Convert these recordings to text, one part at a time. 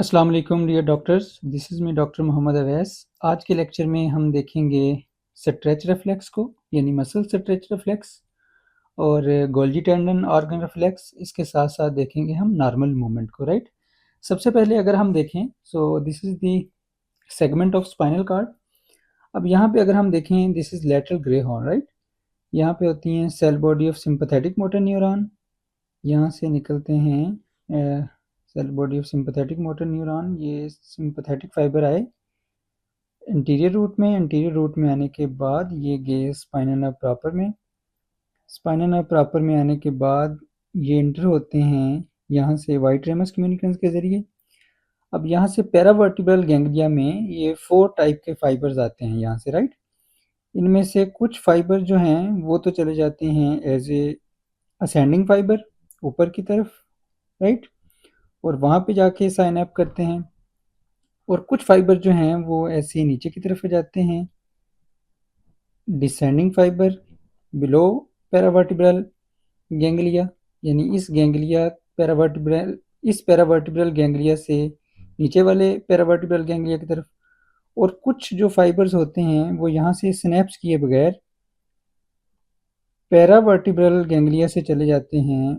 अस्सलाम वालेकुम dear doctors, this is me doctor Mohammad Awais. आज के लेक्चर में हम देखेंगे स्ट्रेच रिफ्लेक्स को, यानी मसल स्ट्रेच रिफ्लेक्स और गोल्जी टेंडन ऑर्गन रिफ्लेक्स। इसके साथ साथ देखेंगे हम नॉर्मल मूवमेंट को, राइट। सबसे पहले अगर हम देखें, so this is the segment of spinal cord. अब यहाँ पे अगर हम देखें, this is lateral grey horn, right. यहाँ पे होती हैं cell body of sympathetic motor neuron. यहाँ से निकलते हैं cell body of sympathetic motor neuron. ये सिंपैथेटिक फाइबर आए एंटीरियर रूट में आने के बाद ये गए स्पाइनल नर्व प्रॉपर में। स्पाइनल नर्व प्रॉपर में आने के बाद ये इंटर होते हैं यहाँ से वाइट रेमस कम्युनिकेंस के ज़रिए। अब यहाँ से पैरावर्टिब्रल गैंग्लिया में ये 4 टाइप के फाइबर्स आते हैं यहाँ से, राइट। इनमें से कुछ फाइबर जो हैं वो तो चले जाते हैं एज ए असेंडिंग फाइबर ऊपर की तरफ, राइट, और वहाँ पे जाके साइन अप करते हैं। और कुछ फाइबर जो हैं वो ऐसे ही नीचे की तरफ जाते हैं, डिसेंडिंग फाइबर बिलो पैरावर्टिब्रल गैंग्लिया, यानी इस पैरावर्टिब्रल गैंग्लिया से नीचे वाले पैरावर्टिब्रल गैंग्लिया की तरफ। और कुछ जो फाइबर्स होते हैं वो यहाँ से स्नैप्स किए बगैर पैरावर्टिब्रल गैंग्लिया से चले जाते हैं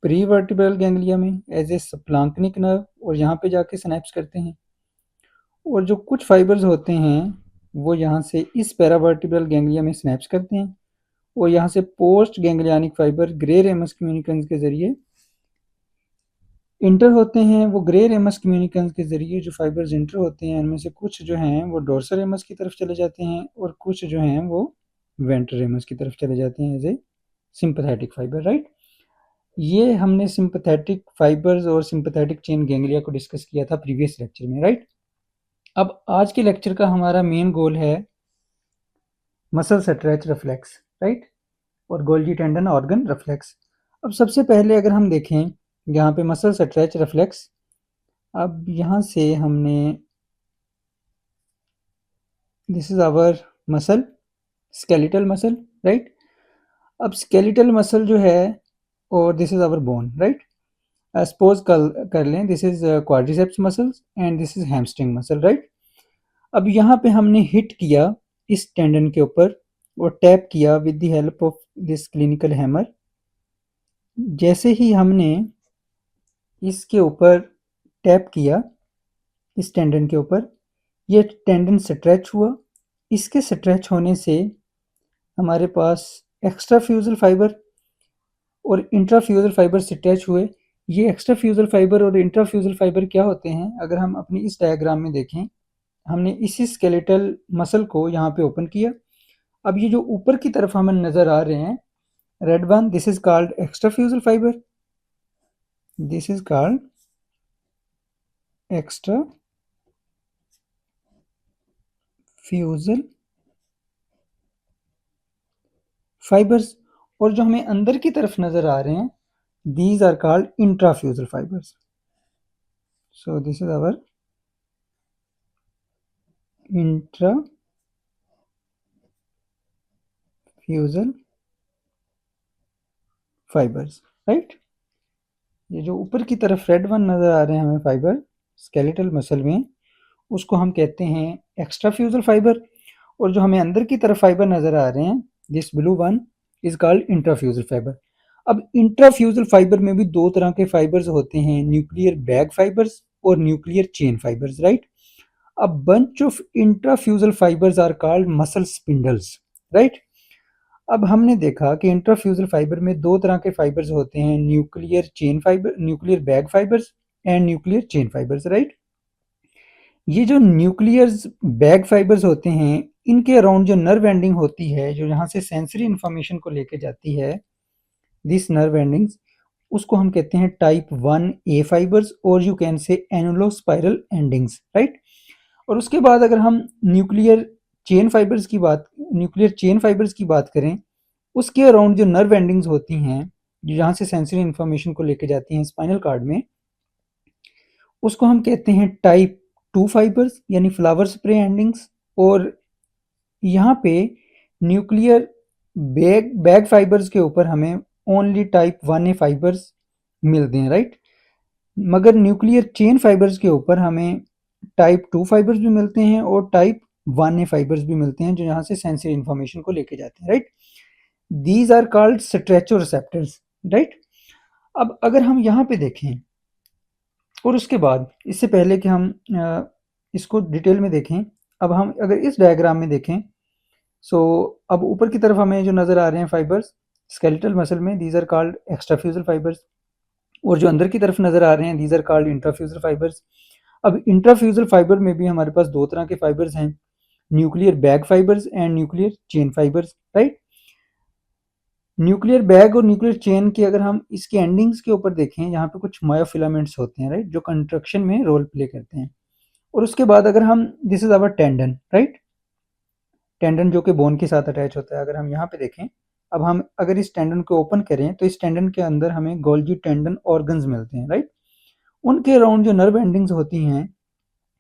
प्री वर्टिब्रल गैंग्लिया में एज ए स्प्लांकनिक नर्व, और यहाँ पे जाके स्नैप्स करते हैं। और जो कुछ फाइबर्स होते हैं वो यहाँ से इस पैरावर्टिब्रल गैंग्लिया में स्नैप्स करते हैं, और यहाँ से पोस्ट गैंग्लियानिक फाइबर ग्रे रेमस कम्युनिकेंस के जरिए इंटर होते हैं। वो ग्रे रेमस कम्युनिकेंस के जरिए जो फाइबर्स इंटर होते हैं उनमें से कुछ जो हैं वो डोर्सल रेमस की तरफ चले जाते हैं, और कुछ जो हैं वो वेंट्रल रेमस की तरफ चले जाते हैं as a sympathetic fibre, right. ये हमने सिंपैथेटिक फाइबर्स और सिंपैथेटिक चेन गैंग्लिया को डिस्कस किया था प्रीवियस लेक्चर में, राइट। अब आज के लेक्चर का हमारा मेन गोल है मसल स्ट्रेच रिफ्लेक्स, राइट, और गोल्जी टेंडन ऑर्गन रिफ्लेक्स। अब सबसे पहले अगर हम देखें यहाँ पे मसल स्ट्रेच रिफ्लेक्स, अब यहाँ से हमने this is our muscle, skeletal muscle, right. अब स्केलेटल मसल जो है और this is our bone, right. Suppose कर लें this is quadriceps muscles and this is hamstring muscle, right. अब यहाँ पे हमने हिट किया इस टेंडन के ऊपर और टैप किया with the help of this clinical hammer. जैसे ही हमने इसके ऊपर टैप किया इस टेंडन के ऊपर, ये टेंडन स्ट्रेच हुआ। इसके स्ट्रेच होने से हमारे पास एक्स्ट्राफ्यूजल फाइबर और इंट्राफ्यूजल फाइबर स्ट्रेच हुए। ये एक्स्ट्राफ्यूजल फाइबर और इंट्राफ्यूजल फाइबर क्या होते हैं, अगर हम अपनी इस डायग्राम में देखें, हमने इसी स्केलेटल मसल को यहाँ पे ओपन किया। अब ये जो ऊपर की तरफ हमें नजर आ रहे हैं red one, this is called extrafusal fibre, this is called extrafusal fibres. और जो हमें अंदर की तरफ नजर आ रहे हैं these are called intrafusal fibres. So this is our intrafusal fibres, right. ये जो ऊपर की तरफ रेड वन नजर आ रहे हैं हमें फाइबर स्केलेटल मसल में, उसको हम कहते हैं एक्स्ट्राफ्यूजल फाइबर। और जो हमें अंदर की तरफ फाइबर नजर आ रहे हैं this blue one is called intrafusal fibre. अब इंट्राफ्यूजल फाइबर में भी दो तरह के फाइबर्स होते हैं, न्यूक्लियर बैग फाइबर्स और nuclear chain fibres, right. A bunch of intrafusal fibres are called muscle spindles, right. अब हमने देखा कि इंट्राफ्यूजल फाइबर में दो तरह के फाइबर्स होते हैं, nuclear bag fibres and nuclear chain fibres, right. ये जो न्यूक्लियर बैग फाइबर्स होते हैं इनके अराउंड जो नर्व एंडिंग होती है, जो यहाँ से सेंसरी इंफॉर्मेशन को लेके जाती है, दिस नर्व एंडिंग्स, उसको हम कहते हैं टाइप 1A फाइबर्स, और you can say एनुलोस्पाइरल endings, right. और उसके बाद अगर हम न्यूक्लियर चेन फाइबर्स की बात करें, उसके अराउंड जो नर्व एंडिंग्स होती हैं जो यहाँ से सेंसरी इंफॉर्मेशन को लेके जाती हैं स्पाइनल कार्ड में, उसको हम कहते हैं टाइप 2 फाइबर्स यानी फ्लावर स्प्रे एंडिंग्स। और यहाँ पे न्यूक्लियर बैग फाइबर्स के ऊपर हमें ओनली टाइप 1A फाइबर्स मिलते हैं, राइट। मगर न्यूक्लियर चेन फाइबर्स के ऊपर हमें टाइप 2 फाइबर्स भी मिलते हैं और टाइप 1A फाइबर्स भी मिलते हैं, जो यहाँ से सेंसरी इंफॉर्मेशन को लेके जाते हैं, right. These are called stretch receptors, right. अब अगर हम यहाँ पे देखें, और उसके बाद इससे पहले कि हम इसको डिटेल में देखें, अब हम अगर इस डायग्राम में देखें, सो अब ऊपर की तरफ हमें जो नज़र आ रहे हैं फाइबर्स स्केलेटल मसल में, these are called extrafusal fibres, और जो अंदर की तरफ नज़र आ रहे हैं these are called intrafusal fibres. अब इंट्राफ्यूजल फाइबर में भी हमारे पास दो तरह के फाइबर्स हैं, nuclear bag fibres and nuclear chain fibres, right. Nuclear bag और न्यूक्लियर चेन की अगर हम इसके एंडिंग्स के ऊपर देखें, यहाँ पे कुछ मायोफिलामेंट्स होते हैं, राइट, जो कंस्ट्रक्शन में रोल प्ले करते हैं। और उसके बाद अगर हम, this is our tendon, right, tendon जो कि बोन के साथ अटैच होता है। अगर हम यहाँ पे देखें, अब हम अगर इस टेंडन को ओपन करें तो इस टेंडन के अंदर हमें गोल्गी टेंडन ऑर्गन्स मिलते हैं, राइट। उनके अराउंड जो नर्व एंडिंग्स होती हैं,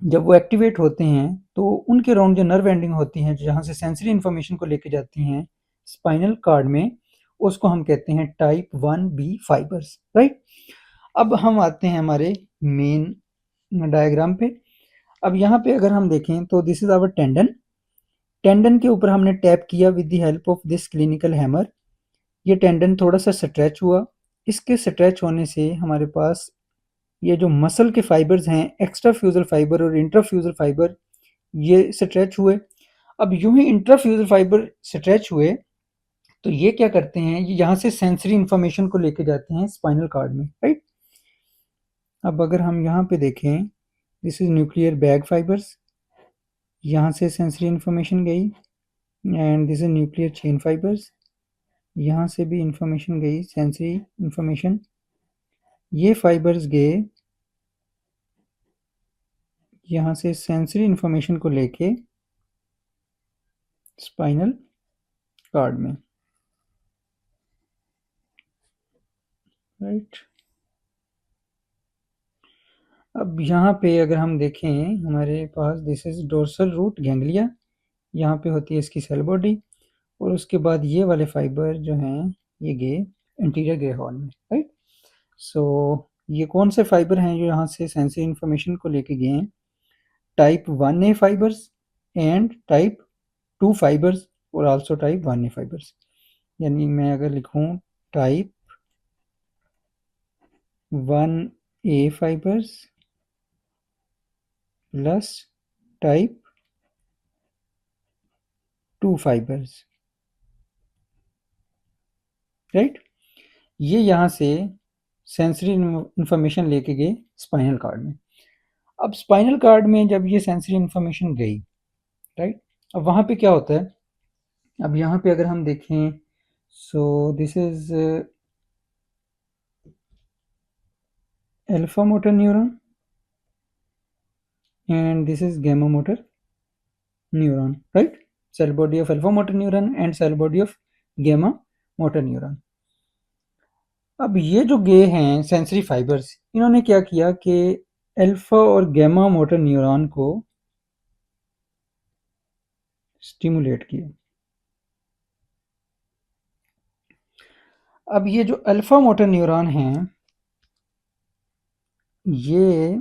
जब वो एक्टिवेट होते हैं तो उनके अराउंड जो नर्व एंडिंग होती हैं, जहाँ से सेंसरी इंफॉर्मेशन को लेके जाती हैं स्पाइनल कार्ड में, उसको हम कहते हैं टाइप 1B फाइबर्स, राइट। अब हम आते हैं हमारे मेन डायग्राम पे। अब यहाँ पे अगर हम देखें तो this is our tendon, tendon के ऊपर हमने टैप किया with the help of this clinical hammer. ये टेंडन थोड़ा सा स्ट्रेच हुआ, इसके स्ट्रेच होने से हमारे पास ये जो मसल के फाइबर्स हैं, एक्स्ट्राफ्यूजल फाइबर और इंट्राफ्यूजल फाइबर, ये स्ट्रेच हुए। अब यूं ही इंट्राफ्यूजल फाइबर स्ट्रेच हुए तो ये क्या करते हैं, ये यहाँ से सेंसरी इंफॉर्मेशन को लेके जाते हैं स्पाइनल कार्ड में, राइट। अब अगर हम यहाँ पे देखें, this is nuclear bag fibres, यहाँ से सेंसरी इंफॉर्मेशन गई, and this is nuclear chain fibres, यहाँ से भी इंफॉर्मेशन गई, सेंसरी इंफॉर्मेशन। ये फाइबर्स गए यहाँ से सेंसरी इंफॉर्मेशन को लेके स्पाइनल कार्ड में, राइट। अब यहाँ पे अगर हम देखें, हमारे पास this is dorsal root ganglia, यहाँ पे होती है इसकी सेल बॉडी, और उसके बाद ये वाले फाइबर जो हैं ये गए इंटीरियर ग्रे हॉर्न में, राइट। सो ये कौन से फाइबर हैं जो यहाँ से सेंसरी इंफॉर्मेशन को लेके गए हैं, type 1A fibres and type 2 fibres और आल्सो टाइप 1A फाइबर्स। यानी मैं अगर लिखूं type 1A fibres plus type 2 fibres, right. ये यहाँ से सेंसरी इंफॉर्मेशन लेके गए स्पाइनल कार्ड में। अब स्पाइनल कार्ड में जब ये सेंसरी इंफॉर्मेशन गई, राइट, अब वहाँ पे क्या होता है, अब यहाँ पे अगर हम देखें, so this is alpha motor neuron and this is gamma motor neuron, right, cell body of alpha motor neuron and cell body of gamma motor neuron। अब ये जो गे हैं सेंसरी फाइबर्स, इन्होंने क्या किया कि अल्फा और गैमा मोटर न्यूरॉन को स्टिमुलेट किया। अब ये जो अल्फा मोटर न्यूरॉन हैं, ये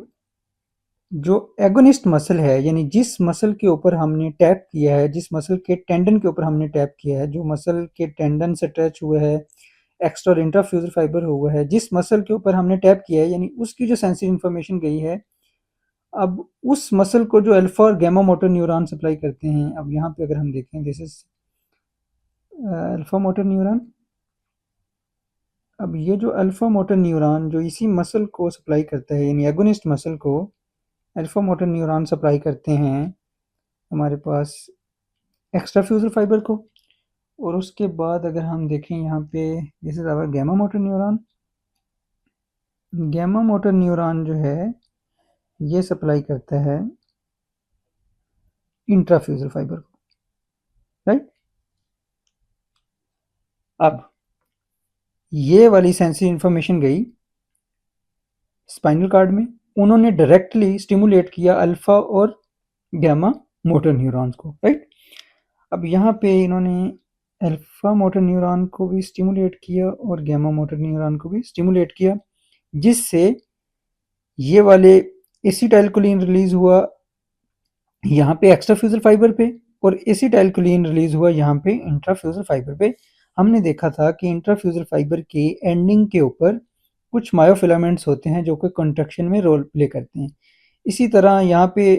जो एगोनिस्ट मसल है, यानी जिस मसल के ऊपर हमने टैप किया है, जिस मसल के टेंडन के ऊपर हमने टैप किया है, जो मसल के टेंडन से अटैच हुआ है, एक्स्ट्रा और इंट्राफ्यूजल फाइबर हुआ है, जिस मसल के ऊपर हमने टैप किया है, यानी उसकी जो सेंसरी इंफॉर्मेशन गई है, अब उस मसल को जो अल्फा और गैमा मोटर न्यूरॉन सप्लाई करते हैं। अब यहाँ पे अगर हम देखें, this is alpha motor neuron. अब ये जो अल्फा मोटर न्यूरॉन जो इसी मसल को सप्लाई करता है, यानी एगोनिस्ट मसल को अल्फा मोटर न्यूरॉन सप्लाई करते हैं हमारे पास एक्स्ट्राफ्यूजल फाइबर को। और उसके बाद अगर हम देखें यहाँ पे, this is our gamma motor neuron. Gamma motor neuron जो है ये सप्लाई करता है इंट्राफ्यूजल फाइबर को, राइट। अब ये वाली सेंसरी इंफॉर्मेशन गई स्पाइनल कार्ड में, उन्होंने डायरेक्टली स्टिमुलेट किया अल्फा और गैमा मोटर न्यूरॉन्स को, राइट। अब यहाँ पे इन्होंने अल्फा मोटर न्यूरॉन को भी स्टिमुलेट किया और गैमा मोटर न्यूरॉन को भी स्टिमुलेट किया, जिससे ये वाले एसिटाइलकोलिन रिलीज हुआ यहाँ पे एक्स्ट्राफ्यूजल फाइबर पे, और एसिटाइलकोलिन रिलीज हुआ यहाँ पे इंट्राफ्यूजल फाइबर पे। हमने देखा था कि इंट्राफ्यूजल फाइबर की एंडिंग के ऊपर कुछ मायोफिलामेंट्स होते हैं जो कि कंट्रक्शन में रोल प्ले करते हैं। इसी तरह यहाँ पे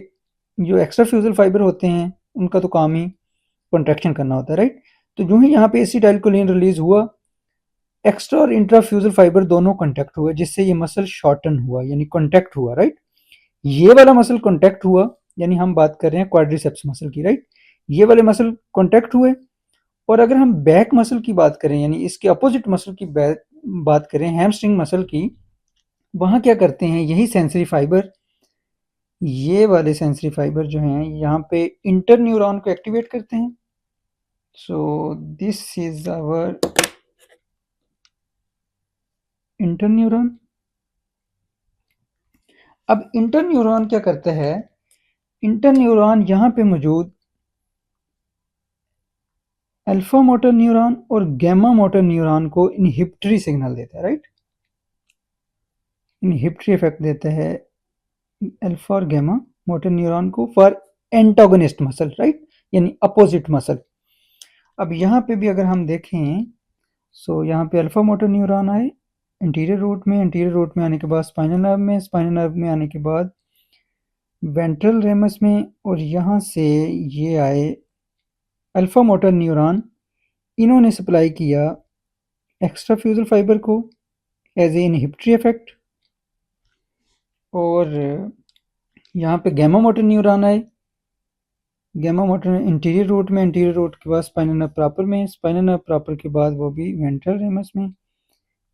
जो एक्स्ट्राफ्यूजल फाइबर होते हैं उनका तो काम ही कंट्रैक्शन करना होता है, राइट। तो जो ही यहाँ पे एसिटाइलकोलिन रिलीज हुआ, एक्स्ट्रा और इंट्राफ्यूजल फाइबर दोनों कॉन्टैक्ट हुए, जिससे ये मसल शॉर्टन हुआ, यानी कॉन्टैक्ट हुआ, राइट। ये वाला मसल कॉन्टैक्ट हुआ, यानी हम बात कर रहे हैं क्वाड्रिसेप्स मसल की, राइट। ये वाले मसल कॉन्टैक्ट हुए। और अगर हम बैक मसल की बात करें, यानी इसके अपोजिट मसल की बात करें, हैमस्ट्रिंग मसल की, वहां क्या करते हैं, यही सेंसरी फाइबर, ये वाले सेंसरी फाइबर जो हैं यहाँ पे इंटर न्यूरॉन को एक्टिवेट करते हैं। So this is our inter neuron. अब इंटर न्यूरॉन क्या करता है, इंटर न्यूरॉन यहाँ पे मौजूद अल्फा मोटर न्यूरॉन और गैमा मोटर न्यूरॉन को इनहिबिटरी सिग्नल देता है, राइट। इनहिबिटरी इफेक्ट देता है अल्फा और गैमा मोटर न्यूरॉन को फॉर एंटागोनिस्ट मसल, राइट, यानी अपोजिट मसल। अब यहाँ पे भी अगर हम देखें, सो यहाँ पे अल्फा मोटर न्यूरॉन आए एंटीरियर रूट में आने के बाद स्पाइनल नर्व में आने के बाद वेंट्रल रेमस में, और यहाँ से ये आए अल्फा मोटर न्यूरॉन। इन्होंने सप्लाई किया एक्स्ट्राफ्यूजल फाइबर को एज ए इनहिबिटरी इफेक्ट, और यहाँ पे गैमा मोटर न्यूरॉन आए। गैमा मोटर इंटीरियर रूट के बाद स्पाइनल नर्व प्रॉपर के बाद वो भी वेंट्रल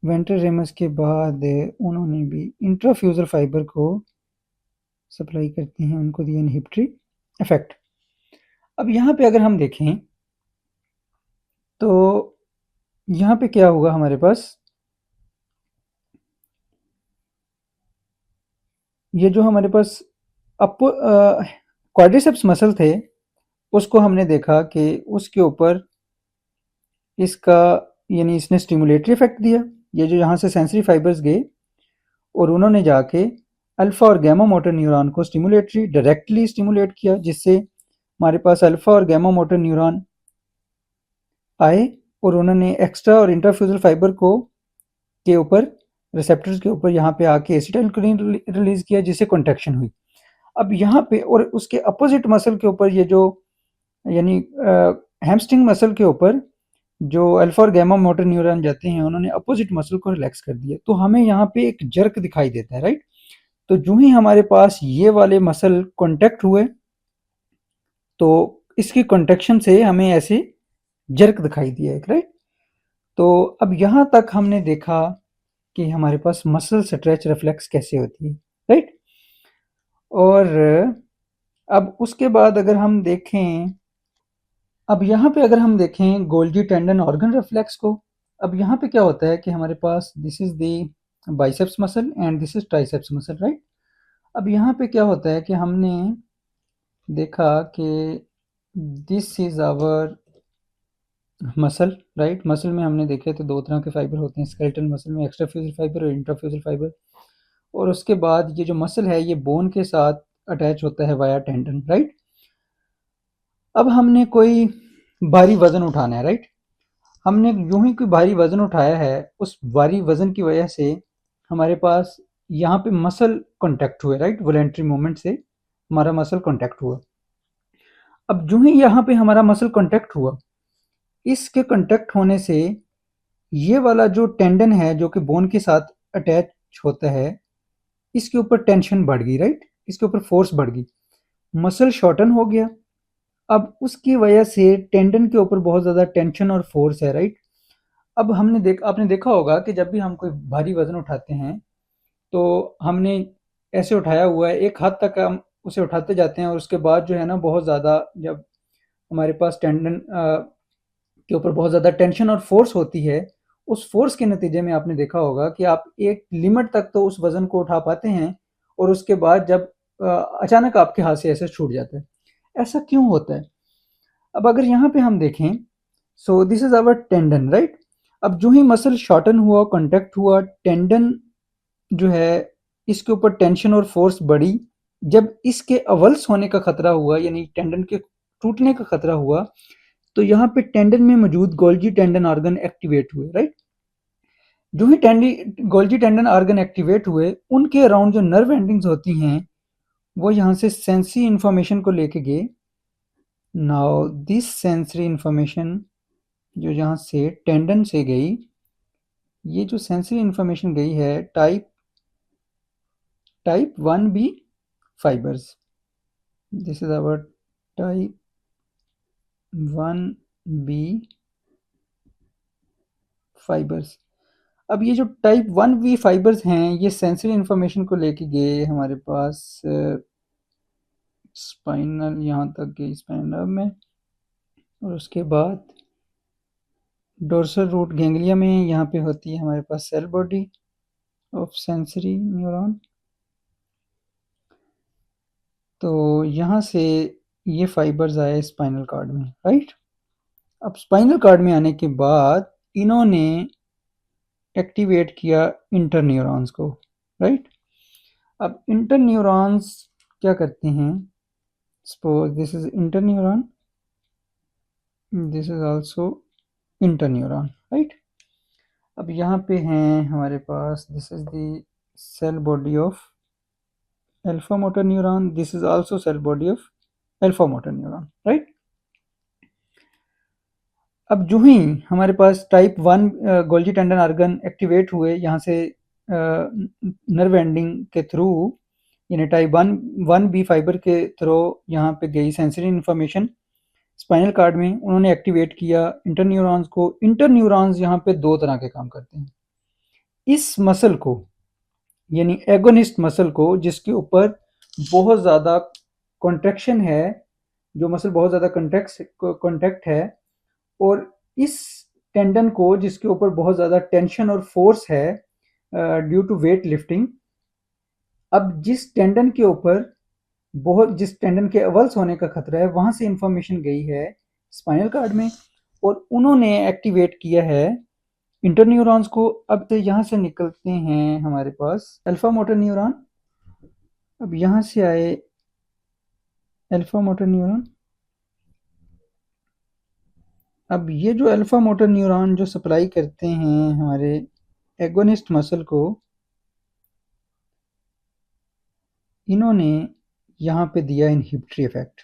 रेमस के बाद उन्होंने भी इंट्राफ्यूजल फाइबर को सप्लाई करते हैं, उनको दिया इनहिबिटरी इफेक्ट। अब यहाँ पे अगर हम देखें तो यहाँ पे क्या होगा, हमारे पास ये जो हमारे पास क्वाड्रिसेप्स मसल थे, उसको हमने देखा कि उसके ऊपर इसका, यानी इसने स्टिमुलेटरी इफेक्ट दिया। ये जो यहाँ से सेंसरी फाइबर्स गए और उन्होंने जाके अल्फा और गैमा मोटर न्यूरॉन को डायरेक्टली स्टिमुलेट किया, जिससे हमारे पास अल्फा और गैमा मोटर न्यूरॉन आए और उन्होंने एक्स्ट्रा और इंट्राफ्यूजल फाइबर को के ऊपर, रिसेप्टर्स के ऊपर यहाँ पे आके एसिटाइलकोलिन रिलीज किया, जिससे कॉन्ट्रैक्शन हुई। अब यहाँ पे और उसके अपोजिट मसल के ऊपर, ये जो यानी हैमस्ट्रिंग मसल के ऊपर जो अल्फा और गैमा मोटर न्यूरॉन जाते हैं, उन्होंने अपोजिट मसल को रिलैक्स कर दिया, तो हमें यहाँ पे एक जर्क दिखाई देता है, राइट। तो जो ही हमारे पास ये वाले मसल कॉन्टैक्ट हुए, तो इसकी कॉन्ट्रैक्शन से हमें ऐसे जर्क दिखाई दिया एक, राइट। तो अब यहाँ तक हमने देखा कि हमारे पास मसल स्ट्रेच रिफ्लेक्स कैसे होती है, राइट। और अब उसके बाद अगर हम देखें, अब यहाँ पे अगर हम देखें गोल्गी टेंडन ऑर्गन रिफ्लेक्स को, अब यहाँ पे क्या होता है कि हमारे पास this is the biceps muscle and this is triceps muscle, right. अब यहाँ पे क्या होता है कि हमने देखा कि this is our muscle, right. Muscle में हमने देखे थे दो तरह के फाइबर होते हैं स्केलेटल मसल में, एक्स्ट्राफ्यूजल फाइबर और इंट्राफ्यूजल फाइबर। और उसके बाद ये जो मसल है ये बोन के साथ अटैच होता है वाया टेंडन, राइट। अब हमने कोई भारी वजन उठाना है, राइट। हमने यूं ही कोई भारी वजन उठाया है, उस भारी वजन की वजह से हमारे पास यहाँ पे मसल कॉन्टैक्ट हुए, राइट। वॉलेंट्री मूवमेंट से हमारा मसल कॉन्टैक्ट हुआ। अब जो ही यहाँ पे हमारा मसल कॉन्टैक्ट हुआ, इसके कॉन्टैक्ट होने से ये वाला जो टेंडन है जो कि बोन के साथ अटैच होता है, इसके ऊपर टेंशन बढ़ गई, राइट। इसके ऊपर फोर्स बढ़ गई, मसल शॉर्टन हो गया। अब उसकी वजह से टेंडन के ऊपर बहुत ज़्यादा टेंशन और फोर्स है, राइट। अब आपने देखा होगा कि जब भी हम कोई भारी वजन उठाते हैं, तो हमने ऐसे उठाया हुआ है, एक हाथ तक हम उसे उठाते जाते हैं, और उसके बाद जो है ना, बहुत ज़्यादा जब हमारे पास टेंडन के ऊपर बहुत ज़्यादा टेंशन और फोर्स होती है, उस फोर्स के नतीजे में आपने देखा होगा कि आप एक लिमिट तक तो उस वजन को उठा पाते हैं, और उसके बाद जब अचानक आपके हाथ से ऐसे छूट जाता है। ऐसा क्यों होता है? अब अगर यहाँ पे हम देखें, so this is our tendon, right. अब जो ही मसल शॉर्टन हुआ, कॉन्टैक्ट हुआ, टेंडन जो है इसके ऊपर टेंशन और फोर्स बढ़ी, जब इसके अवल्स होने का खतरा हुआ यानी टेंडन के टूटने का खतरा हुआ, तो यहाँ पे टेंडन में मौजूद गोल्जी टेंडन ऑर्गन एक्टिवेट हुए, राइट। जो ही गोल्जी टेंडन ऑर्गन एक्टिवेट हुए, उनके अराउंड जो नर्व एंडिंग्स होती हैं वो यहाँ से सेंसरी इंफॉर्मेशन को लेके गए। नाउ दिस सेंसरी इंफॉर्मेशन जो यहाँ से टेंडन से गई, ये जो सेंसरी इंफॉर्मेशन गई है type 1B fibers. This is our type 1B fibers. अब ये जो टाइप 1B फाइबर्स हैं, ये सेंसरी इंफॉर्मेशन को लेके गए हमारे पास स्पाइनल, यहाँ तक गई स्पाइनल में, और उसके बाद डोर्सल रूट गैंग्लिया में यहाँ पे होती है हमारे पास cell body of sensory neuron. तो यहाँ से ये फाइबर्स आए स्पाइनल कॉर्ड में, राइट। अब स्पाइनल कॉर्ड में आने के बाद इन्होंने एक्टिवेट किया इंटरन्यूरॉन्स को, राइट। अब इंटरन्यूरॉन्स क्या करते हैं, suppose this is interneuron, this is also interneuron, right. अब यहाँ पे हैं हमारे पास, this is the cell body of alpha motor neuron, this is also cell body of alpha motor neuron, right. अब जो ही हमारे पास type 1 Golgi tendon organ activate हुए यहाँ से नर्व एंडिंग के थ्रू, यानी टाइप 1B फाइबर के थ्रू यहाँ पे गई सेंसरी इंफॉर्मेशन स्पाइनल कार्ड में, उन्होंने एक्टिवेट किया इंटरन्यूरॉन्स को। इंटरन्यूरॉन्स यहाँ पे दो तरह के काम करते हैं। इस मसल को यानी एगोनिस्ट मसल को, जिसके ऊपर बहुत ज़्यादा कॉन्ट्रैक्शन है, जो मसल बहुत ज़्यादा कॉन्टैक्ट है, और इस टेंडन को जिसके ऊपर बहुत ज़्यादा टेंशन और फोर्स है ड्यू टू वेट लिफ्टिंग। अब जिस टेंडन के ऊपर जिस टेंडन के अवल्स होने का खतरा है, वहां से इंफॉर्मेशन गई है स्पाइनल कार्ड में, और उन्होंने एक्टिवेट किया है इंटरन्यूरॉन्स को। अब तो यहाँ से निकलते हैं हमारे पास अल्फा मोटर न्यूरॉन। अब यहाँ से आए अल्फा मोटर न्यूरॉन। अब ये जो अल्फा मोटर न्यूरॉन जो सप्लाई करते हैं हमारे एगोनिस्ट मसल को, इन्होंने यहाँ पे दिया इनहिबिटरी इफेक्ट,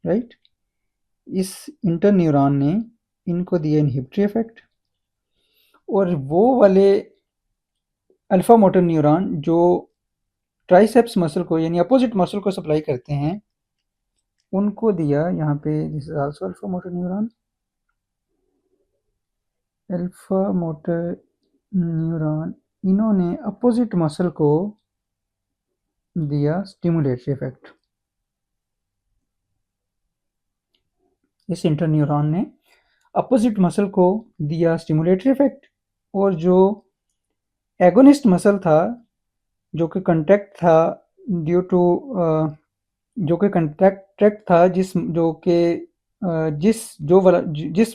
राइट। इस इंटरन्यूरॉन ने इनको दिया इनहिबिटरी इफेक्ट, और वो वाले अल्फा मोटर न्यूरॉन जो ट्राइसेप्स मसल को यानी अपोजिट मसल को सप्लाई करते हैं, उनको दिया यहाँ पे, this is also alpha motor neuron. Alpha motor neuron इन्होंने अपोजिट मसल को दिया स्टिमुलेटरी इफेक्ट। इस इंटरन्यूरॉन ने अपोजिट मसल को दिया स्टिमुलेटरी इफेक्ट, और जो एगोनिस्ट मसल था जो कि कंट्रैक्ट था ड्यू टू जो कि कंट्रैक्ट था जिस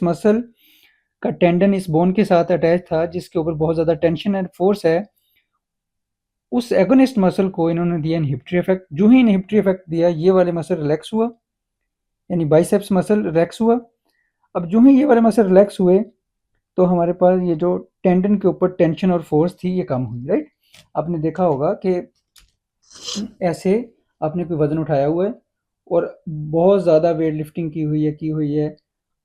मसल का टेंडन इस बोन के साथ अटैच था, जिसके ऊपर बहुत ज़्यादा टेंशन एंड फोर्स है, उस एगोनिस्ट मसल को इन्होंने दिया इनहिबिटरी इफेक्ट। जो ही इनहिबिटरी इफेक्ट दिया, ये वाले मसल रिलैक्स हुआ, यानी बाइसेप्स मसल रिलैक्स हुआ। अब जो ही ये वाले मसल रिलैक्स हुए, तो हमारे पास ये जो टेंडन के ऊपर टेंशन और फोर्स थी, ये कम हुई, राइट। आपने देखा होगा कि ऐसे आपने कोई वजन उठाया हुआ है और बहुत ज़्यादा वेट लिफ्टिंग की हुई है,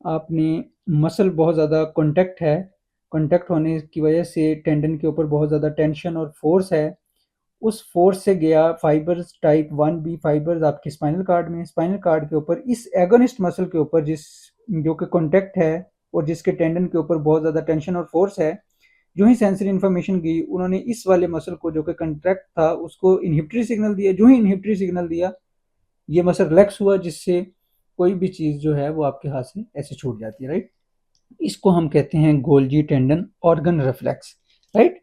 आपने मसल बहुत ज़्यादा कॉन्टैक्ट होने की वजह से टेंडन के ऊपर बहुत ज़्यादा टेंशन और फोर्स है, उस फोर्स से गया फाइबर्स टाइप 1B फाइबर्स आपके स्पाइनल कार्ड के ऊपर, इस एगोनिस्ट मसल के ऊपर जो कि कॉन्टैक्ट है और जिसके टेंडन के ऊपर बहुत ज़्यादा टेंशन और फोर्स है। जो ही सेंसरी इन्फॉर्मेशन गई, उन्होंने इस वाले मसल को जो कि कंट्रैक्ट था उसको इनहिबिटरी सिग्नल दिया। जो ही इनहिबिटरी सिग्नल दिया, ये मसल रिलैक्स हुआ, जिससे कोई भी चीज़ जो है वो आपके हाथ से ऐसे छूट जाती है, राइट। इसको हम कहते हैं Golgi tendon organ reflex, right.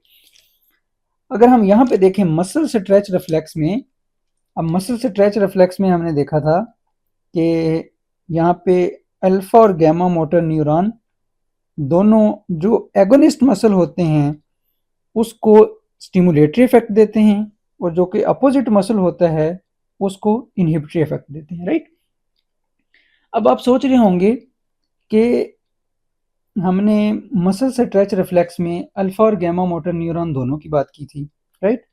अगर हम यहाँ पे देखें मसल स्ट्रेच रिफ्लेक्स में, अब मसल स्ट्रेच रिफ्लेक्स में हमने देखा था कि यहाँ पे अल्फा और गैमा मोटर न्यूरॉन दोनों जो एगोनिस्ट मसल होते हैं उसको स्टिमुलेटरी इफेक्ट देते हैं, और जो कि अपोजिट मसल होता है उसको इनहिबिटरी इफेक्ट देते हैं, राइट। अब आप सोच रहे होंगे कि हमने मसल स्ट्रेच रिफ्लेक्स में अल्फा और गैमा मोटर न्यूरॉन दोनों की बात की थी, राइट।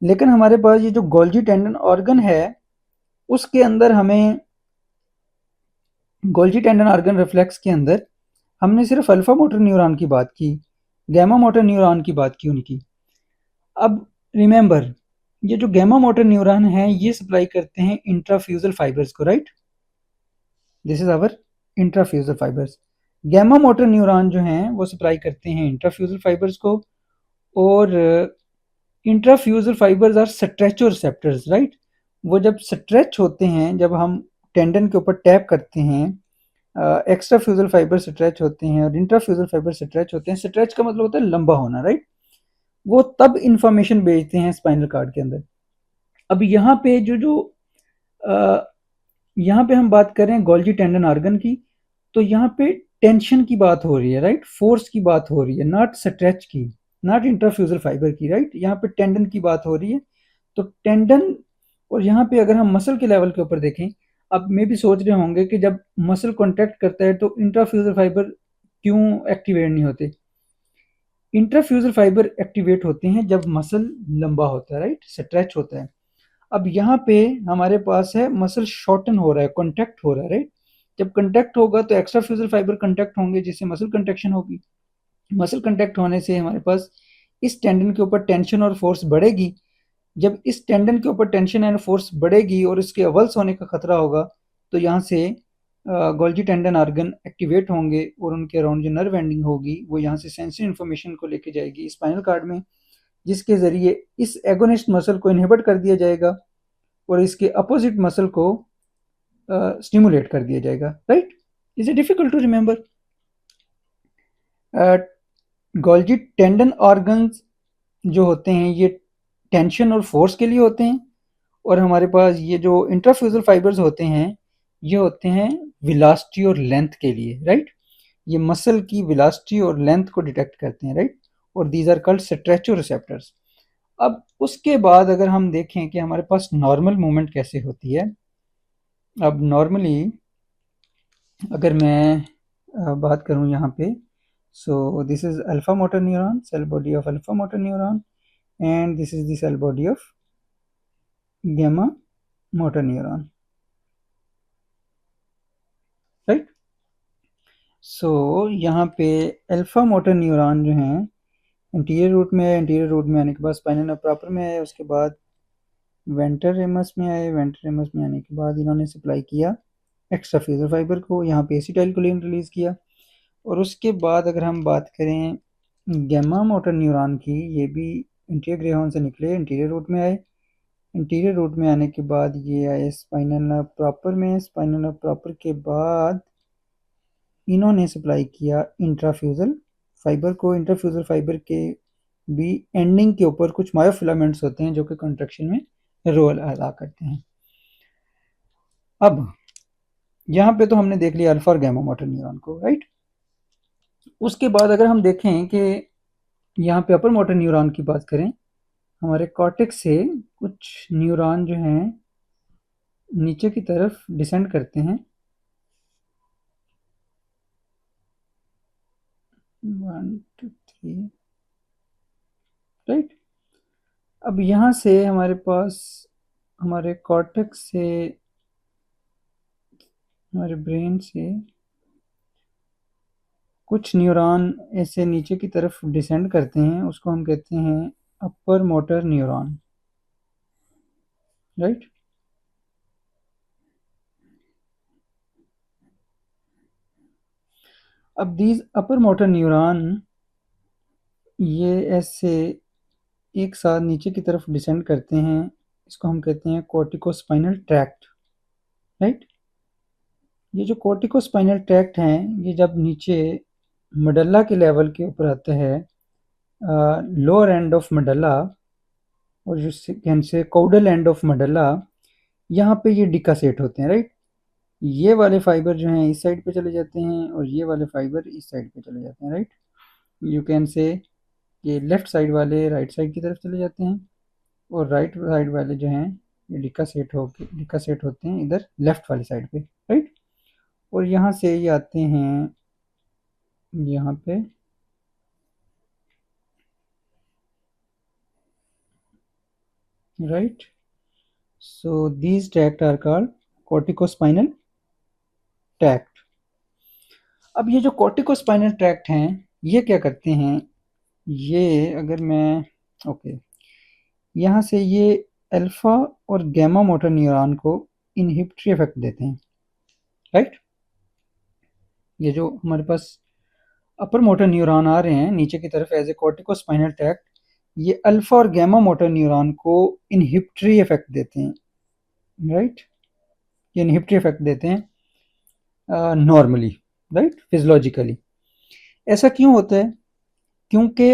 लेकिन हमारे पास ये जो गोल्जी टेंडन ऑर्गन है उसके अंदर हमें गोल्जी टेंडन ऑर्गन रिफ्लेक्स के अंदर हमने सिर्फ अल्फा मोटर न्यूरॉन की बात की, गैमा मोटर न्यूरॉन की बात की उनकी। अब रिमेंबर, ये जो गैमा मोटर न्यूरॉन है ये सप्लाई करते हैं इंट्राफ्यूजल फाइबर्स को, right. This is our intrafusal fibres. Gamma motor neuron जो हैं वो सप्लाई करते हैं इंट्राफ्यूजल फाइबर्स को, और intrafusal fibres are स्ट्रेचो receptors, right. वो जब स्ट्रेच होते हैं, जब हम टेंडन के ऊपर टैप करते हैं, एक्स्ट्रा फ्यूजल फाइबर स्ट्रेच होते हैं और इंट्राफ्यूजल फाइबर स्ट्रेच होते हैं। स्ट्रेच का मतलब होता है लंबा होना, राइट। वो तब इंफॉर्मेशन भेजते हैं स्पाइनल कार्ड के अंदर। अब यहाँ पे यहाँ पे हम बात कर रहे हैं गोल्जी टेंडन ऑर्गन की, तो यहाँ पे टेंशन की बात हो रही है, राइट, फोर्स की बात हो रही है, नॉट स्ट्रेच की, नॉट इंट्राफ्यूजल फाइबर की, राइट। यहाँ पे टेंडन की बात हो रही है। तो टेंडन, और यहाँ पे अगर हम मसल के लेवल के ऊपर देखें, अब मे भी सोच रहे होंगे कि जब मसल कॉन्टैक्ट करता है तो इंट्राफ्यूजल फाइबर क्यों एक्टिवेट नहीं होते। इंट्राफ्यूजल फाइबर एक्टिवेट होते हैं जब मसल लंबा होता है, राइट, स्ट्रेच होता है। अब यहाँ पे हमारे पास है मसल शॉर्टन हो रहा है, कॉन्टैक्ट हो रहा है, राइट। जब कॉन्टैक्ट होगा तो एक्स्ट्रा फ्यूजल फाइबर कॉन्टैक्ट होंगे जिससे मसल कंट्रैक्शन होगी। मसल कॉन्टैक्ट होने से हमारे पास इस टेंडन के ऊपर टेंशन और फोर्स बढ़ेगी। जब इस टेंडन के ऊपर टेंशन एंड फोर्स बढ़ेगी और इसके अवल्स होने का खतरा होगा, तो यहाँ से गोल्जी टेंडन ऑर्गन एक्टिवेट होंगे और उनके अराउंड जो नर्व एंडिंग होगी वो यहाँ से सेंसरी इन्फॉर्मेशन को लेके जाएगी स्पाइनल कार्ड में, जिसके ज़रिए इस एगोनिस्ट मसल को इनहिबिट कर दिया जाएगा और इसके अपोजिट मसल को स्टिमुलेट कर दिया जाएगा, right. Is it difficult to remember? Golgi tendon organs जो होते हैं ये टेंशन और फोर्स के लिए होते हैं, और हमारे पास ये जो इंट्राफ्यूजल फाइबर्स होते हैं ये होते हैं वेलोसिटी और लेंथ के लिए, राइट। ये मसल की वेलोसिटी और लेंथ को डिटेक्ट करते हैं, राइट, और दीज आर कॉल्ड स्ट्रेचो रिसेप्टर्स। अब उसके बाद अगर हम देखें कि हमारे पास नॉर्मल मूवमेंट कैसे होती है, अब नॉर्मली अगर मैं बात करूं यहाँ पे, so this is alpha motor neuron, cell body of alpha motor neuron, and this is the cell body of gamma motor neuron, right. So यहाँ पे अल्फा मोटर न्यूरॉन जो हैं इंटीरियर रूट में, इंटीरियर रूट में आने के बाद spinal proper में आए, उसके बाद वेंट्रल रेमस में आए, वेंट्रल रेमस में आने के बाद इन्होंने सप्लाई किया एक्स्ट्रा फ्यूजल फाइबर को, यहाँ पे एसिटाइलकोलिन रिलीज़ किया। और उसके बाद अगर हम बात करें गैमा मोटर न्यूरॉन की, ये भी इंटीरियर ग्रेहॉन से निकले, इंटीरियर रूट में आए, इंटीरियर रूट में आने के बाद ये आए स्पाइनल नर्व प्रॉपर में, स्पाइनल नर्व प्रॉपर के बाद इन्होंने सप्लाई किया इंट्राफ्यूजल फाइबर को। इंट्राफ्यूजल फाइबर के भी एंडिंग के ऊपर कुछ मायोफिलामेंट्स होते हैं जो कि कंट्रैक्शन में रोल अदा करते हैं। अब यहाँ पे तो हमने देख लिया अल्फा और गैमा मोटर न्यूरॉन को, राइट। उसके बाद अगर हम देखें कि यहाँ पे अपर मोटर न्यूरॉन की बात करें, हमारे कॉर्टेक्स से कुछ न्यूरॉन जो हैं नीचे की तरफ डिसेंड करते हैं, 1 2 3, राइट। अब यहाँ से हमारे पास हमारे कॉर्टेक्स से, हमारे ब्रेन से कुछ न्यूरॉन ऐसे नीचे की तरफ डिसेंड करते हैं, उसको हम कहते हैं अपर मोटर न्यूरॉन, राइट। अब दीज अपर मोटर न्यूरॉन ये ऐसे एक साथ नीचे की तरफ डिसेंड करते हैं, इसको हम कहते हैं कॉर्टिकोस्पाइनल ट्रैक्ट, राइट। ये जो कॉर्टिकोस्पाइनल ट्रैक्ट हैं ये जब नीचे मेडल्ला के लेवल के ऊपर आता है, लोअर एंड ऑफ मेडल्ला, और जिससे कौडल एंड ऑफ मेडल्ला, यहाँ पे ये डिकासेट होते हैं, राइट। ये वाले फाइबर जो हैं इस साइड पे चले जाते हैं और ये वाले फाइबर इस साइड पे चले जाते हैं, राइट। यू कैन से कि लेफ़्ट साइड वाले राइट साइड की तरफ चले जाते हैं और राइट साइड वाले जो हैं ये डिकासेट होते हैं इधर लेफ़्ट वाली साइड पे, राइट। और यहाँ से ये आते हैं यहाँ पे, right. So these tract are called corticospinal tract. अब ये जो कॉर्टिकोस्पाइनल ट्रैक्ट हैं ये क्या करते हैं, ये अगर मैं ओके यहाँ से ये अल्फा और गैमा मोटर न्यूरॉन को इनहिबिटरी इफेक्ट देते हैं, राइट। ये जो हमारे पास अपर मोटर न्यूरॉन आ रहे हैं नीचे की तरफ एज ए कॉर्टिकोस्पाइनल ट्रैक्ट, ये अल्फा और गैमा मोटर न्यूरॉन को इनहिबिटरी इफेक्ट देते हैं, राइट। ये इनहिबिटरी इफेक्ट देते हैं नॉर्मली, राइट, फिजियोलॉजिकली। ऐसा क्यों होता है, क्योंकि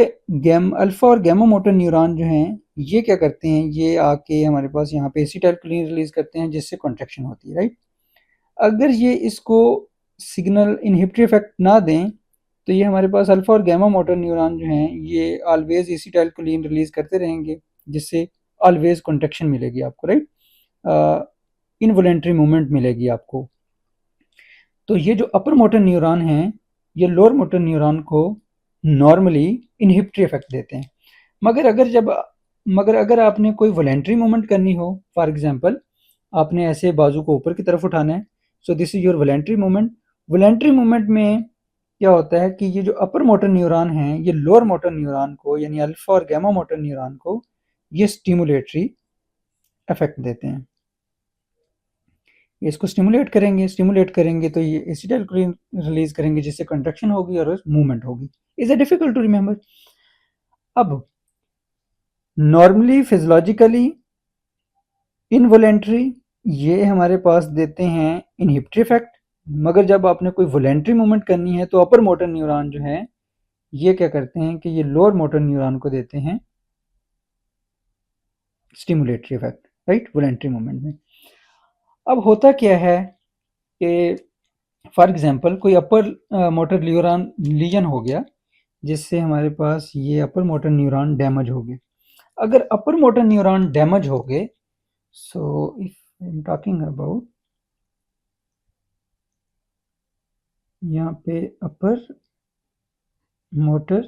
अल्फा और गैमा मोटर न्यूरॉन जो हैं ये क्या करते हैं, ये आके हमारे पास यहाँ पे एसिटाइलकोलिन रिलीज करते हैं जिससे कॉन्ट्रैक्शन होती है, राइट। अगर ये इसको सिग्नल इनहिबिटरी इफेक्ट ना दें तो ये हमारे पास अल्फा और गैमा मोटर न्यूरॉन जो हैं ये ऑलवेज एसिटाइलकोलिन रिलीज करते रहेंगे जिससे ऑलवेज कॉन्ट्रैक्शन मिलेगी आपको, राइट। इनवॉलेंटरी मूवमेंट मिलेगी आपको। तो ये जो अपर मोटर न्यूरॉन हैं ये लोअर मोटर न्यूरॉन को नॉर्मली इनहिबिटरी इफेक्ट देते हैं। मगर अगर आपने कोई वॉलेंटरी मूवमेंट करनी हो, फॉर एग्जांपल आपने ऐसे बाजू को ऊपर की तरफ उठाना है, सो this is your voluntary movement. Voluntary movement में क्या होता है कि ये जो अपर मोटर न्यूरॉन हैं ये लोअर मोटर न्यूरॉन को यानी अल्फा और गैमा मोटर न्यूरॉन को ये स्टिमुलेटरी इफेक्ट देते हैं। ये इसको स्टिमुलेट करेंगे तो ये एसिटाइलकोलिन रिलीज करेंगे जिससे कंट्रैक्शन होगी और मूवमेंट होगी। Is it difficult to remember? अब नॉर्मली फिजियोलॉजिकली इनवॉलेंटरी ये हमारे पास देते हैं इनहिबिटरी इफेक्ट, मगर जब आपने कोई वॉलेंटरी मूवमेंट करनी है तो अपर मोटर न्यूरॉन जो है ये क्या करते हैं कि ये लोअर मोटर न्यूरॉन को देते हैं stimulatory effect, right, voluntary movement में। अब होता क्या है कि फॉर एग्जांपल कोई अपर मोटर न्यूरॉन लीजन हो गया जिससे हमारे पास ये अपर मोटर न्यूरॉन डैमेज हो गए। अगर अपर मोटर न्यूरॉन डैमेज हो गए, so if I am talking about यहाँ पे अपर मोटर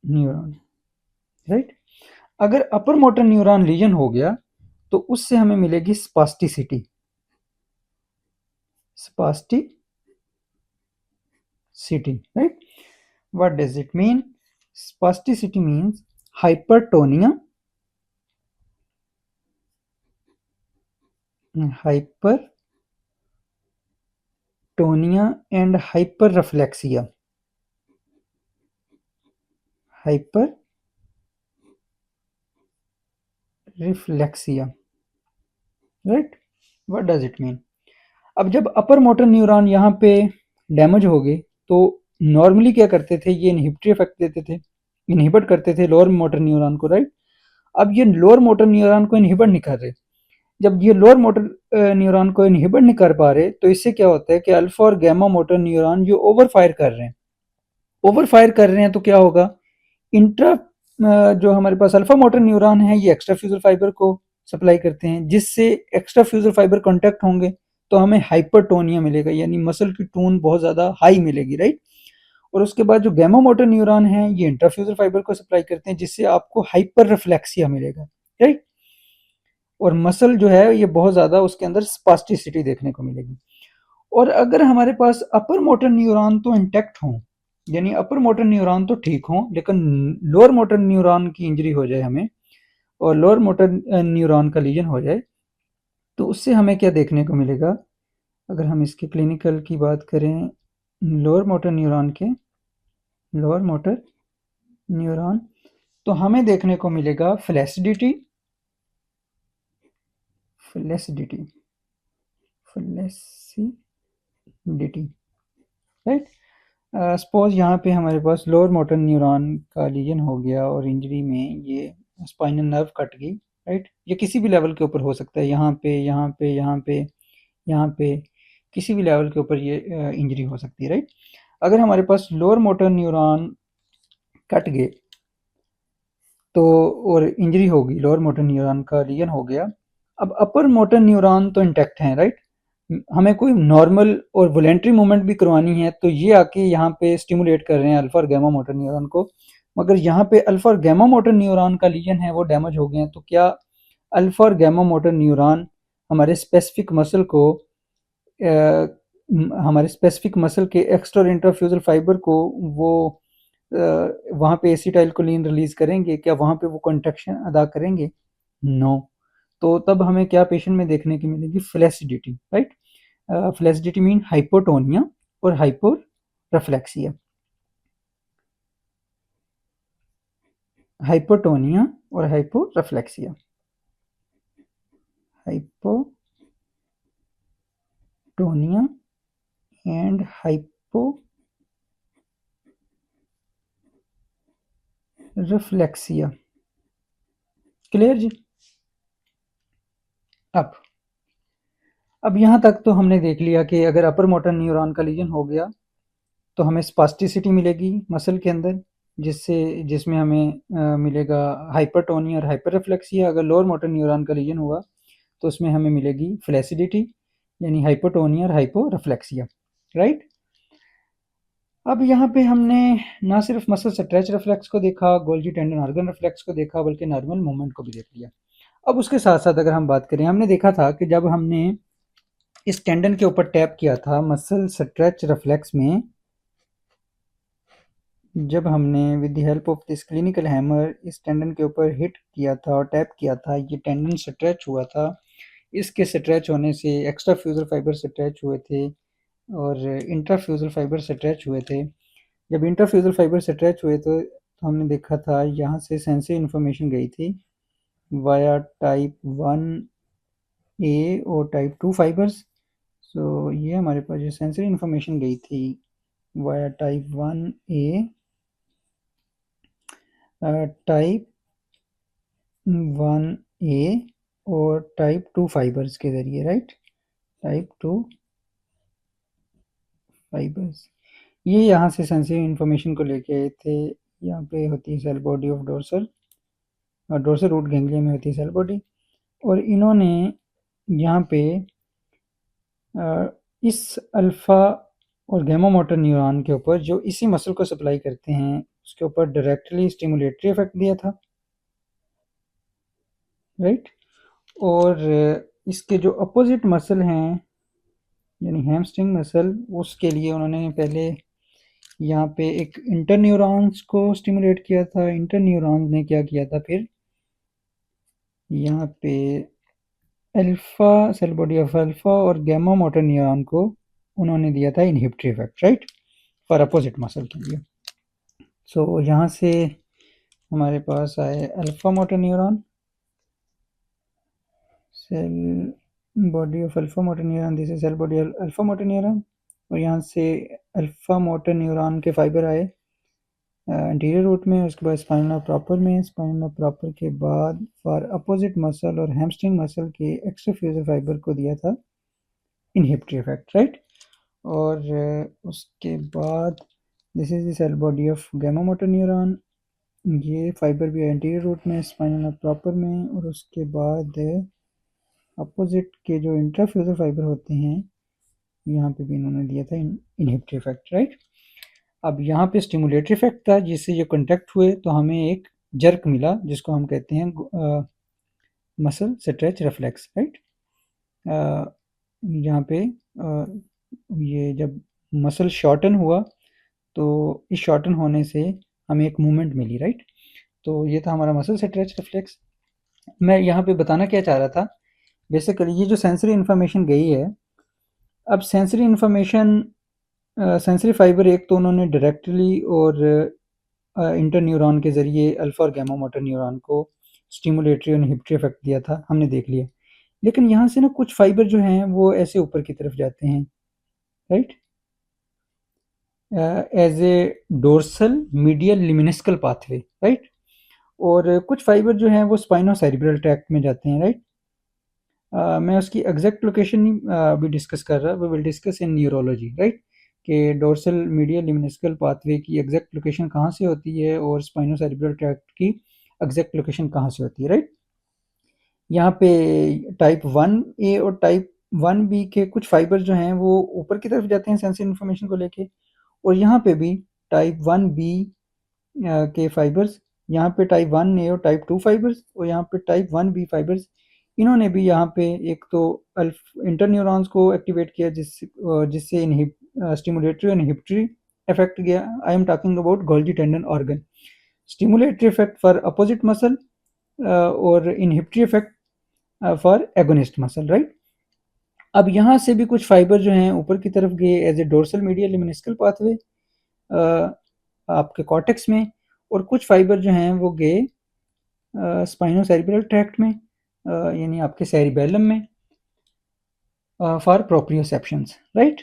न्यूरॉन, राइट। अगर अपर मोटर न्यूरॉन लीजन हो गया तो उससे हमें मिलेगी spasticity, right. What does it mean? Spasticity means hypertonia, and hyperreflexia. Right? What does it mean? अब जब अपर मोटर न्यूरॉन यहाँ पे डैमेज हो गए तो नॉर्मली क्या करते थे, ये इनहिबिटरी इफेक्ट देते थे, इनहिबिट करते थे लोअर मोटर न्यूरॉन को, राइट। अब ये लोअर मोटर न्यूरॉन को इनहिबिट नहीं कर रहे। जब ये लोअर मोटर न्यूरॉन को इनहिबिट नहीं कर पा रहे तो इससे क्या होता है कि अल्फा और गैमा मोटर न्यूरॉन जो ओवर फायर कर रहे हैं तो क्या होगा, इंट्रा जो हमारे पास अल्फा मोटर न्यूरॉन है ये एक्स्ट्रा फ्यूजल फाइबर को सप्लाई करते हैं जिससे एक्स्ट्रा फ्यूजल फाइबर कांटेक्ट होंगे तो हमें हाइपरटोनिया मिलेगा यानी मसल की टोन बहुत ज़्यादा हाई मिलेगी, राइट। और उसके बाद जो गैमा मोटर न्यूरॉन है ये इंट्राफ्यूजल फाइबर को सप्लाई करते हैं जिससे आपको हाइपर रिफ्लेक्सिया मिलेगा, राइट। और मसल जो है ये बहुत ज़्यादा उसके अंदर स्पास्टिसिटी देखने को मिलेगी। और अगर हमारे पास अपर मोटर न्यूरॉन तो इंटैक्ट हों यानी अपर मोटर न्यूरॉन तो ठीक हों लेकिन लोअर मोटर न्यूरॉन की इंजरी हो जाए हमें और लोअर मोटर न्यूरॉन का लीजन हो जाए तो उससे हमें क्या देखने को मिलेगा, अगर हम इसके क्लिनिकल की बात करें लोअर मोटर न्यूरॉन तो हमें देखने को मिलेगा फ्लैसिडिटी, राइट। सपोज यहाँ पे हमारे पास लोअर मोटर न्यूरॉन का लीजन हो गया और इंजरी में ये स्पाइनल नर्व कट गई, राइट। ये किसी भी लेवल के ऊपर हो सकता है, यहाँ पे किसी भी लेवल के ऊपर ये इंजरी हो सकती है, राइट। अगर हमारे पास लोअर मोटर न्यूरॉन कट गए तो और इंजरी होगी, लोअर मोटर न्यूरॉन का लीजन हो गया। अब अपर मोटर न्यूरॉन तो इंटैक्ट हैं, राइट? हमें कोई नॉर्मल और वॉलेंट्री मूवमेंट भी करवानी है तो ये आके यहाँ पे स्टिमुलेट कर रहे हैं अल्फा और गैमा मोटर न्यूरॉन को। मगर यहाँ पे अल्फा और गैमा मोटर न्यूरॉन का लीजन है वो डैमेज हो गए हैं, तो क्या अल्फा और गैमा मोटर न्यूरॉन हमारे स्पेसिफिक मसल को हमारे स्पेसिफिक मसल के एक्स्ट्रा और इंट्राफ्यूजल फाइबर को वो वहाँ पे एसिटाइलकोलिन रिलीज करेंगे? क्या वहाँ पे वो कंट्रैक्शन अदा करेंगे? नो। तो तब हमें क्या पेशेंट में देखने की मिलेगी? Flaccidity, right? Flaccidity mean hypotonia और हाइपोरेफ्लेक्सिया। हाइपोटोनिया और hyporeflexia. Hypotonia and hyporeflexia. Clear जी? अब यहाँ तक तो हमने देख लिया कि अगर अपर मोटर न्यूरॉन का लीजन हो गया तो हमें स्पास्टिसिटी मिलेगी मसल के अंदर, जिसमें हमें मिलेगा हाइपरटोनिया और हाइपररेफ्लेक्सिया। अगर लोअर मोटर न्यूरॉन का लीजन हुआ तो उसमें हमें मिलेगी फ्लैसिडिटी यानी हाइपोटोनिया और हाइपोरेफ्लेक्सिया, राइट? अब यहाँ पे हमने ना सिर्फ मसल स्ट्रेच रिफ्लेक्स को देखा, गोल्जी टेंडन ऑर्गन रिफ्लेक्स को देखा, बल्कि नॉर्मल मूवमेंट को भी देख लिया। अब उसके साथ साथ अगर हम बात करें, हमने देखा था कि जब हमने इस टेंडन के ऊपर टैप किया था मसल स्ट्रेच रिफ्लेक्स में, जब हमने with the help of this clinical hammer इस टेंडन के ऊपर हिट किया था और टैप किया था, ये टेंडन स्ट्रेच हुआ था। इसके स्ट्रेच होने से एक्स्ट्रा फ्यूजल फाइबर स्ट्रेच हुए थे और इंट्राफ्यूजल फाइबर स्ट्रेच हुए थे। जब इंट्राफ्यूजल फाइबर स्ट्रेच हुए तो हमने देखा था यहाँ से सेंसरी इन्फॉर्मेशन गई थी वाया टाइप 1A और टाइप 2 फाइबर्स। सो ये हमारे पास जो सेंसरी इन्फॉर्मेशन गई थी via type 1A, type 1A और टाइप 2 फाइबर्स के ज़रिए, राइट? टाइप 2 फाइबर्स ये यहाँ से सेंसरी इन्फॉर्मेशन को लेके आए थे। यहाँ पे होती है सेल बॉडी ऑफ डोर्सल और डोर्सल रूट गैंग्लिया में होती है सेल बॉडी, और इन्होंने यहाँ पे इस अल्फा और गैमा मोटर न्यूरॉन के ऊपर जो इसी मसल को सप्लाई करते हैं उसके ऊपर डायरेक्टली स्टिमुलेटरी इफेक्ट दिया था, राइट? और इसके जो अपोजिट मसल हैं यानी हैमस्ट्रिंग मसल, उसके लिए उन्होंने पहले यहाँ पे एक इंटर न्यूरॉन्स को स्टिमुलेट किया था। इंटर न्यूरॉन्स ने क्या किया था फिर यहाँ पे alpha cell body of alpha और गैमा मोटर न्यूरॉन को उन्होंने दिया था inhibitory effect, right? For opposite muscle के लिए। सो यहाँ से हमारे पास आए alpha motor neuron, cell body of alpha motor neuron, this is cell body alpha motor neuron, और यहाँ से अल्फा मोटर न्यूरॉन के फाइबर आए एंटीरियर रूट में, उसके बाद स्पाइनल प्रॉपर में, स्पाइनल प्रॉपर के बाद फॉर अपोजिट मसल और हैमस्ट्रिंग मसल के एक्स्ट्रा फ्यूजल फाइबर को दिया था इनहिबिटरी इफेक्ट, राइट? और उसके बाद this is the cell body of gamma motor neuron, ये फाइबर भी एंटीरियर रूट में, स्पाइनल प्रॉपर में, और उसके बाद अपोजिट के जो इंट्राफ्यूजल फाइबर होते हैं यहाँ पे भी इन्होंने दिया था इनहिबिटरी इफेक्ट, राइट? अब यहाँ पे स्टिमुलेटरी इफेक्ट था जिससे ये कॉन्टैक्ट हुए तो हमें एक जर्क मिला जिसको हम कहते हैं मसल स्ट्रेच रिफ्लेक्स, राइट? यहाँ पे ये जब मसल शॉर्टन हुआ तो इस शॉर्टन होने से हमें एक मूवमेंट मिली, राइट? तो ये था हमारा मसल स्ट्रेच रिफ्लेक्स। मैं यहाँ पे बताना क्या चाह रहा था, बेसिकली ये जो सेंसरी इन्फॉर्मेशन गई है, अब सेंसरी इन्फॉर्मेशन सेंसरी फाइबर एक तो उन्होंने डायरेक्टली और इंटर न्यूरॉन के ज़रिए अल्फा और गैमा मोटर न्यूरॉन को स्टिमुलेटरी और इनहिबिटरी इफेक्ट दिया था, हमने देख लिया। लेकिन यहाँ से ना कुछ फाइबर जो हैं वो ऐसे ऊपर की तरफ जाते हैं, right? As a dorsal medial lemniscal pathway, right? और कुछ फाइबर जो हैं वो स्पाइनो सेरिब्रल ट्रैक्ट में जाते हैं, राइट? मैं उसकी एग्जैक्ट लोकेशन नहीं अभी डिस्कस कर रहा, we will discuss in neurology, right? कि डोर्सल मीडियल लिम्निस्कल पाथवे की एग्जैक्ट लोकेशन कहाँ से होती है और स्पाइनोसेरेब्रल ट्रैक्ट की एग्जैक्ट लोकेशन कहाँ से होती है, राइट। यहाँ पे टाइप 1A और टाइप 1B के कुछ फाइबर जो हैं वो ऊपर की तरफ जाते हैं सेंसिटिव इन्फॉर्मेशन को लेके, और यहाँ पे भी टाइप 1B के फाइबर्स, यहाँ पे टाइप 1A और टाइप 2 फाइबर्स, और यहाँ पे टाइप 1B फाइबर्स, इन्होंने भी यहाँ पे एक तो इंटरन्यूरॉन्स को एक्टिवेट किया जिससे स्टिमुलेटरी और इनहिबिटरी इफेक्ट गया। I am talking about Golgi tendon organ. Stimulatory effect for opposite muscle और inhibitory effect for agonist muscle, right. अब यहाँ से भी कुछ फाइबर जो हैं ऊपर की तरफ गए as a dorsal medial lemniscal pathway आपके कॉर्टेक्स में, और कुछ फाइबर जो हैं वो गए स्पाइनोसेरेब्रल ट्रैक्ट में यानी आपके सेरिबेलम में फॉर प्रोप्रियोसेप्शंस, राइट।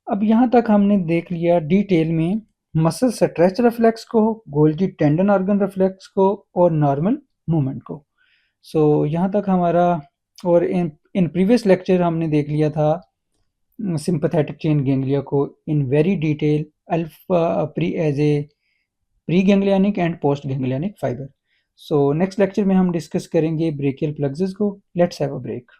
अब यहाँ तक हमने देख लिया डिटेल में मसल स्ट्रेच रिफ्लेक्स को, गोल्गी टेंडन ऑर्गन रिफ्लेक्स को और नॉर्मल मूवमेंट को। सो यहाँ तक हमारा, और इन प्रीवियस लेक्चर हमने देख लिया था सिंपैथेटिक चेन गैंग्लिया को in very detail alpha pre as a pre ganglionic and post ganglionic fibre. So next lecture में हम डिस्कस करेंगे ब्रेकियल प्लक्सस को। Let's have a break.